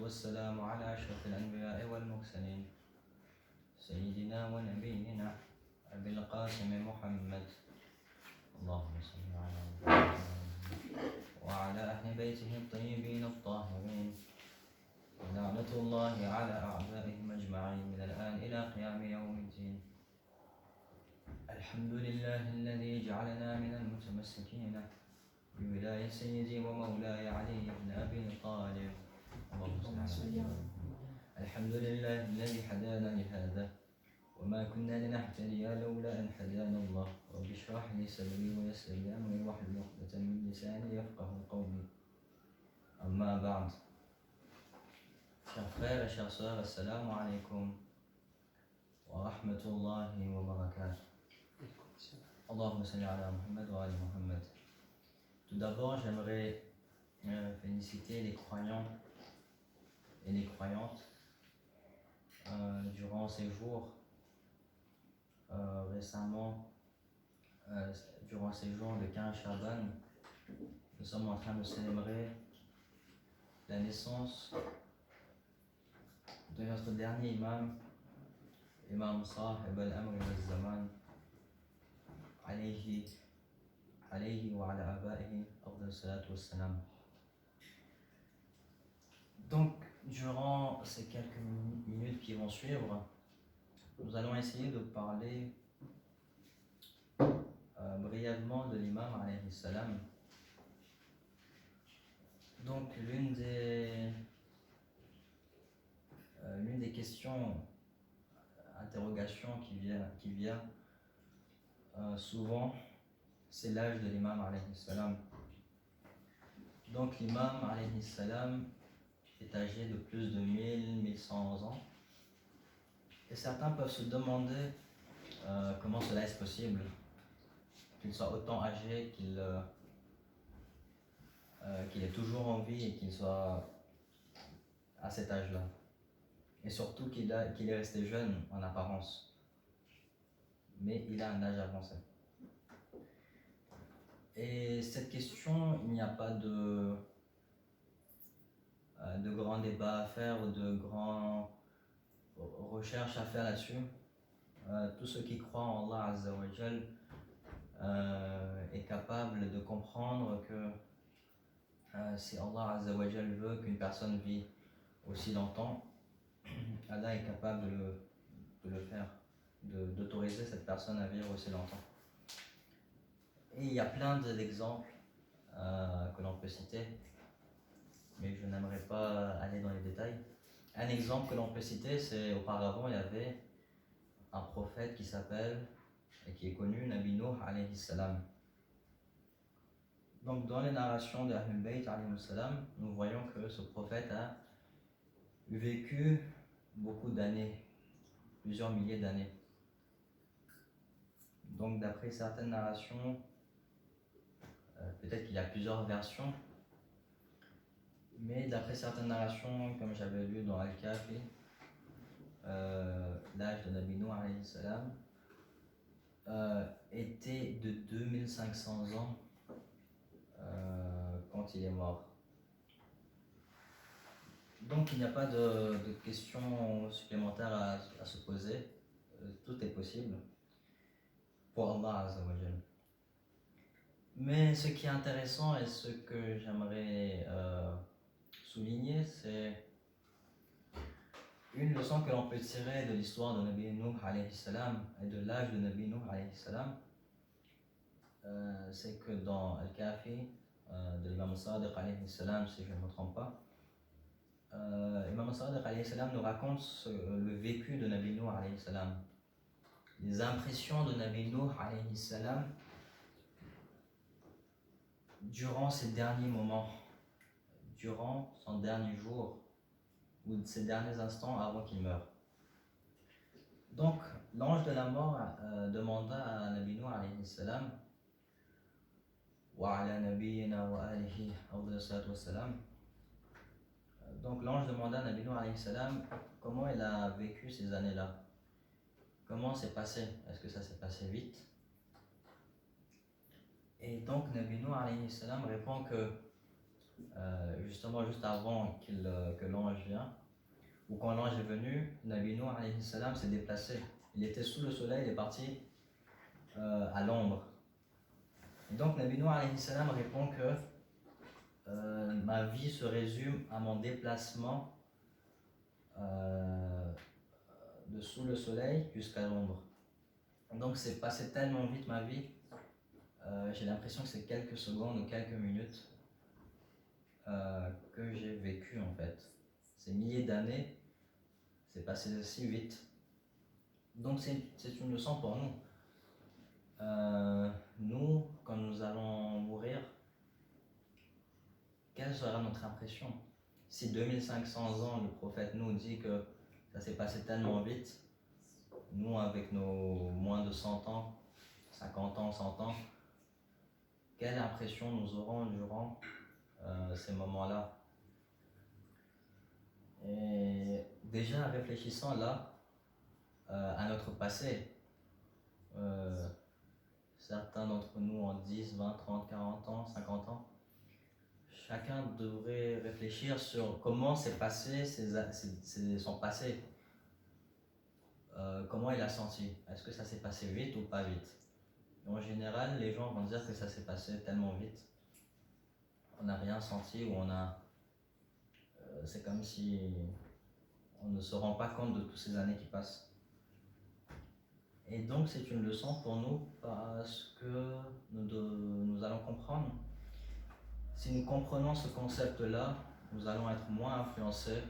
والسلام على أشرف الأنبياء والمرسلين سيدنا ونبينا أبي القاسم محمد اللهم صل على محمد وعلى أهل بيته الطيبين الطاهرين ولعنة الله على أعدائهم أجمعين من الآن إلى قيام يوم الدين. الحمد لله الذي جعلنا من المتمسكين بولاية سيدي ومولاي علي بن أبي طالب. اللهم صل على محمد. الحمد لله الذي هدانا لهذا وما كنا لنهتدي لولا أن هدانا الله. رب اشرح لي صدري ويسر لي أمري واحلل عقدة من لساني يفقهوا قولي. أما بعد. Chers frères et chères sœurs, assalamu alaikum wa rahmatullahi wa barakatuh. Allahumma salli ala Muhammad wa ali Muhammad. Tout d'abord, j'aimerais féliciter les croyants et les croyantes durant ces jours récemment, durant ces jours de 15 Shaban, nous sommes en train de célébrer la naissance de notre dernier imam, Imam Sahib al-Amr al-Zaman, alayhi wa ala abaihi afdal salatu wassalam. Donc, durant ces quelques minutes qui vont suivre, nous allons essayer de parler brièvement de l'imam alayhi salam. Donc, l'une des questions, interrogations qui vient souvent, c'est l'âge de l'imam alayhi salam. Donc l'imam alayhi salam est âgé de plus de 1100 ans. Et certains peuvent se demander comment cela est possible, qu'il soit autant âgé, qu'il est toujours en vie et qu'il soit à cet âge-là. Et surtout qu'il est resté jeune en apparence, mais il a un âge avancé. Et cette question, il n'y a pas de grands débats à faire ou de grandes recherches à faire là-dessus. Tous ceux qui croient en Allah Azza wa Jal est capable de comprendre que si Allah Azza wa Jal veut qu'une personne vit aussi longtemps, Allah est capable de le faire, d'autoriser cette personne à vivre aussi longtemps. Et il y a plein d'exemples que l'on peut citer, mais je n'aimerais pas aller dans les détails. Un exemple que l'on peut citer, c'est auparavant il y avait un prophète qui s'appelle et qui est connu, Nabi Nuh alayhi salam. Donc dans les narrations de Ahlul Bayt alayhi salam, nous voyons que ce prophète a vécu beaucoup d'années, plusieurs milliers d'années. Donc d'après certaines narrations, peut-être qu'il y a plusieurs versions, mais d'après certaines narrations, comme j'avais lu dans Al-Kafi, l'âge de Nabi Nuh alayhi salam était de 2500 ans quand il est mort. Donc il n'y a pas de questions supplémentaires à se poser, tout est possible pour Allah Azza wa Jal. Mais ce qui est intéressant et ce que j'aimerais souligner, c'est une leçon que l'on peut tirer de l'histoire de Nabi Nuh alayhi salam et de l'âge de Nabi Nuh alayhi salam. C'est que dans Al-Kafi de l'imam Sadiq alayhi salam, si je ne me trompe pas, Imam Sadiq alayhi salam nous raconte le vécu de Nabi Nuh alayhi salam, les impressions de Nabi Nuh alayhi salam durant ses derniers moments, durant son dernier jour ou de ses derniers instants avant qu'il meure. Donc l'ange de la mort demanda à Nabi Nuh alayhi salam wa ala nabiyyina wa alihi afdal salatu wassalam. Donc l'ange demanda à Nabi Nuh alayhi salam comment il a vécu ces années-là. Comment c'est passé? Est-ce que ça s'est passé vite? Et donc Nabi Nuh alayhi salam répond que justement juste avant que l'ange vient, ou quand l'ange est venu, Nabi Nuh alayhi salam s'est déplacé. Il était sous le soleil, il est parti à l'ombre. Et donc Nabi Nuh alayhi salam répond que ma vie se résume à mon déplacement de sous le soleil jusqu'à l'ombre. Donc c'est passé tellement vite ma vie, j'ai l'impression que c'est quelques secondes ou quelques minutes que j'ai vécu en fait. Ces milliers d'années, c'est passé si vite. Donc c'est une leçon pour nous. Nous, quand nous allons mourir, quelle sera notre impression? Si 2500 ans, le prophète nous dit que ça s'est passé tellement vite, nous avec nos moins de 100 ans, 50 ans, 100 ans, quelle impression nous aurons durant ces moments-là? Et déjà réfléchissant là à notre passé, certains d'entre nous en 10, 20, 30, 40 ans, 50 ans, chacun devrait réfléchir sur comment s'est passé son passé. Comment il a senti? Est-ce que ça s'est passé vite ou pas vite? En général, les gens vont dire que ça s'est passé tellement vite. On n'a rien senti ou c'est comme si on ne se rend pas compte de toutes ces années qui passent. Et donc c'est une leçon pour nous parce que nous allons comprendre. Si nous comprenons ce concept-là, nous allons être moins influencés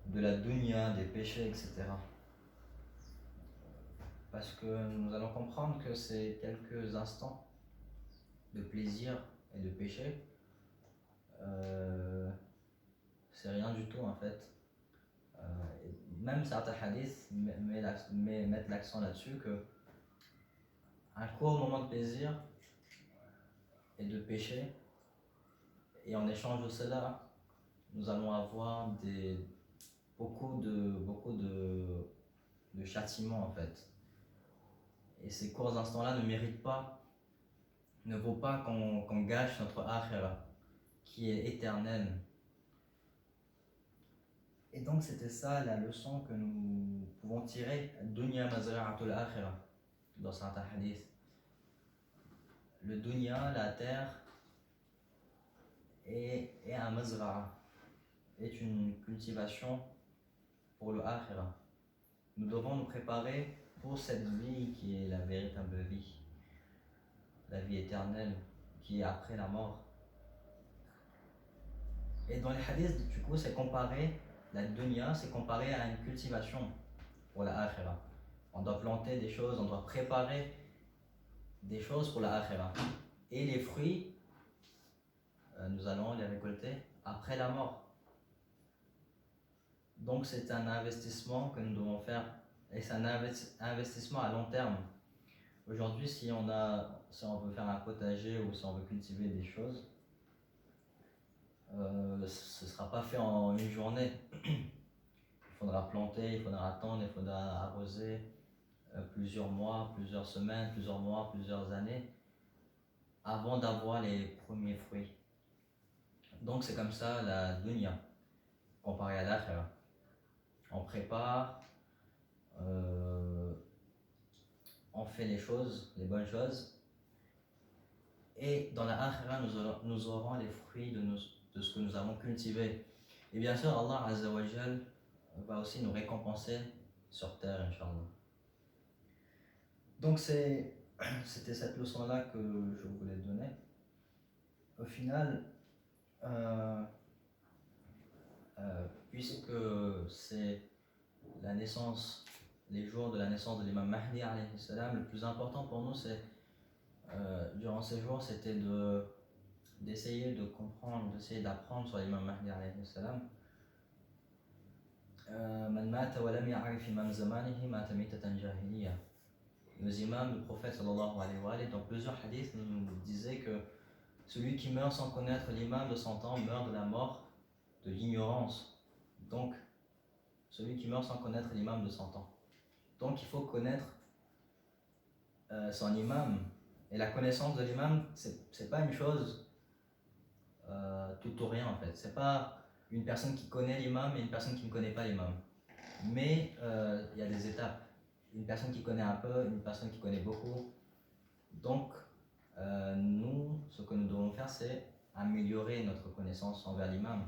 de la dunya, des péchés, etc. Parce que nous allons comprendre que c'est quelques instants de plaisir et de péché. C'est rien du tout en fait. Même certains hadiths mettent l'accent là-dessus que un court moment de plaisir et de péché, et en échange de cela, nous allons avoir beaucoup de châtiments en fait. Et ces courts instants-là ne vaut pas qu'on gâche notre akhira, qui est éternelle. Et donc c'était ça la leçon que nous pouvons tirer, dunya mazra'atul akhira, dans certains hadiths. Le dunya, la terre, est un mazra'a, est une cultivation pour le akhira. Nous devons nous préparer pour cette vie qui est la véritable vie, la vie éternelle qui est après la mort. Et dans les hadiths, du coup, c'est comparé, la dunya, c'est comparé à une cultivation pour la akhira. On doit planter des choses, on doit préparer des choses pour la akhira. Et les fruits, nous allons les récolter après la mort. Donc c'est un investissement que nous devons faire, et c'est un investissement à long terme. Aujourd'hui, si on veut faire un potager ou si on veut cultiver des choses, ce ne sera pas fait en une journée. Il faudra planter, il faudra attendre, il faudra arroser plusieurs mois, plusieurs semaines, plusieurs mois, plusieurs années avant d'avoir les premiers fruits. Donc c'est comme ça la dunya comparée à l'akhira. On prépare, on fait les choses, les bonnes choses, et dans la akhira nous aurons les fruits de ce que nous avons cultivé. Et bien sûr Allah Azza wa Jal va aussi nous récompenser sur terre, Inch'Allah. Donc c'était cette leçon-là que je voulais donner. Au final, puisque c'est la naissance, les jours de la naissance de l'imam Mahdi alayhi salam, le plus important pour nous, c'est durant ces jours, c'était d'essayer de comprendre, d'essayer d'apprendre sur l'imam Mahdi alayhi salam. Man mata wa lam ya'rif imam zamanihi mata mitatan jahiliya. Les imams, le prophète sallallahu alayhi wa sallam, dans plusieurs hadiths, nous disaient que celui qui meurt sans connaître l'imam de 100 ans meurt de la mort de l'ignorance. Donc, celui qui meurt sans connaître l'imam de 100 ans. Donc, il faut connaître son imam. Et la connaissance de l'imam, c'est pas une chose tout ou rien en fait. C'est pas une personne qui connaît l'imam et une personne qui ne connaît pas l'imam. Mais il y a des étapes. Une personne qui connaît un peu, une personne qui connaît beaucoup. Donc, nous, ce que nous devons faire, c'est améliorer notre connaissance envers l'imam.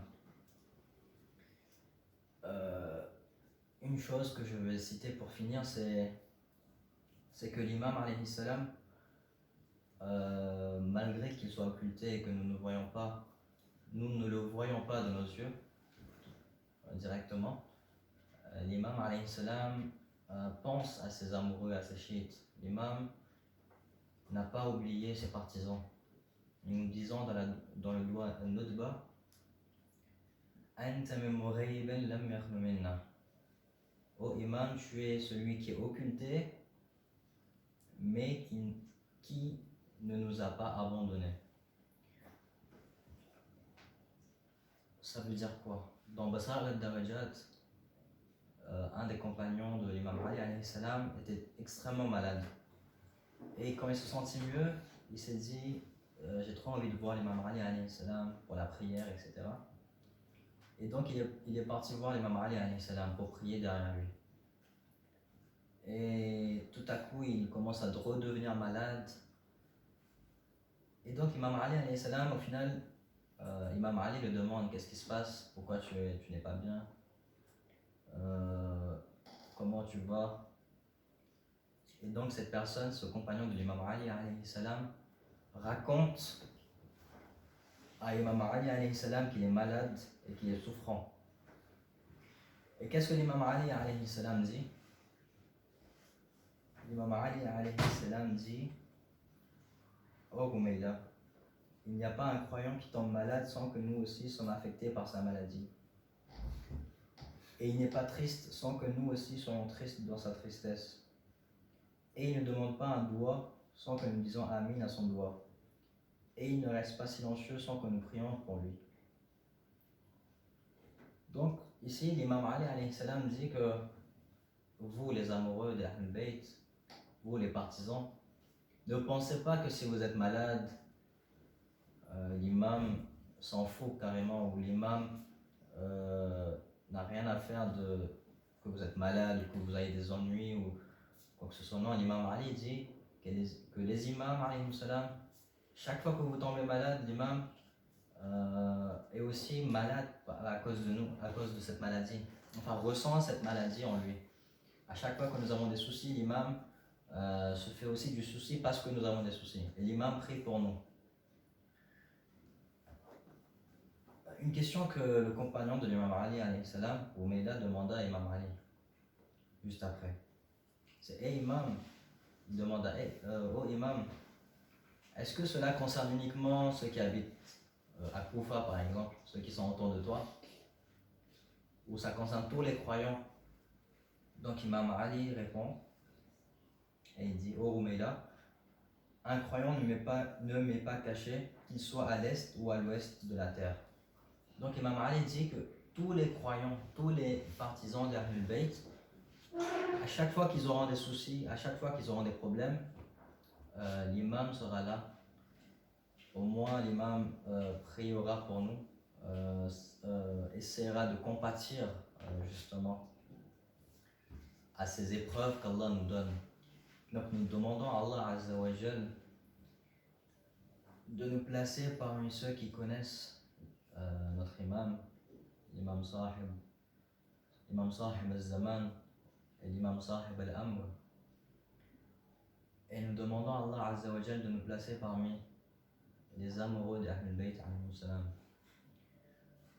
Une chose que je vais citer pour finir, c'est que l'imam, alayhi salam, malgré qu'il soit occulté et que nous ne voyons pas, nous ne le voyons pas de nos yeux directement, l'imam alayhi salam pense à ses amoureux, à ses chiites. L'imam n'a pas oublié ses partisans. Nous disons dans le doigt Nudba, Anta min mughaybin lam yakhlu minna. Ô imam, tu es celui qui est occulté, mais qui ne nous a pas abandonnés. Ça veut dire quoi? Dans Basar al-Darajat, un des compagnons de l'imam Ali alayhi salam était extrêmement malade. Et quand il se sentit mieux, il s'est dit j'ai trop envie de voir l'imam Ali alayhi salam pour la prière, etc. Et donc il est parti voir l'imam Ali alayhi salam pour prier derrière lui. Et tout à coup, il commence à redevenir malade. Et donc Imam Ali alayhi salam, au final, Imam Ali le demande qu'est-ce qui se passe, pourquoi tu n'es pas bien, comment tu vas. Et donc cette personne, ce compagnon de l'Imam Ali alayhi salam, raconte à Imam Ali alayhi salam qu'il est malade et qu'il est souffrant. Et qu'est-ce que l'Imam Ali alayhi salam dit? L'Imam Ali alayhi salam dit Oh Rumayla, il n'y a pas un croyant qui tombe malade sans que nous aussi sommes affectés par sa maladie. Et il n'est pas triste sans que nous aussi soyons tristes dans sa tristesse. Et il ne demande pas un doigt sans que nous disions Amin à son doigt. Et il ne reste pas silencieux sans que nous prions pour lui. Donc, ici, l'imam Ali alayhi salam dit que vous, les amoureux d'Ahl Bayt, vous, les partisans, ne pensez pas que si vous êtes malade, l'imam s'en fout carrément, ou l'imam n'a rien à faire de que vous êtes malade ou que vous avez des ennuis ou quoi que ce soit. Non, l'imam Ali dit que les imams, alayhi salam, chaque fois que vous tombez malade, l'imam est aussi malade à cause de nous, à cause de cette maladie. Enfin, ressent cette maladie en lui. À chaque fois que nous avons des soucis, l'imam se fait aussi du souci parce que nous avons des soucis. Et l'imam prie pour nous. Une question que le compagnon de l'imam Ali, alayhi salam, Umayda, demanda à Imam Ali, juste après. C'est Hey imam, il demanda oh imam, est-ce que cela concerne uniquement ceux qui habitent à Koufa par exemple, ceux qui sont autour de toi, ou ça concerne tous les croyants? Donc Imam Ali répond et il dit oh Umayda, un croyant ne m'est pas caché, qu'il soit à l'est ou à l'ouest de la terre. Donc Imam Ali dit que tous les croyants, tous les partisans d'Ahlul Bayt, à chaque fois qu'ils auront des soucis, à chaque fois qu'ils auront des problèmes, l'imam sera là. Au moins l'imam priera pour nous, essaiera de compatir justement à ces épreuves qu'Allah nous donne. Donc nous demandons à Allah Azza wa Jal de nous placer parmi ceux qui connaissent notre imam, l'imam Sahib al-Zaman et l'imam Sahib al-Amr. Et nous demandons à Allah Azza wa Jal de nous placer parmi les amoureux d'Ahlul Bayt alayhi salam.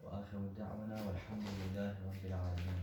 Wa akhiru da'wana walhamdulillahi rabbil alamin.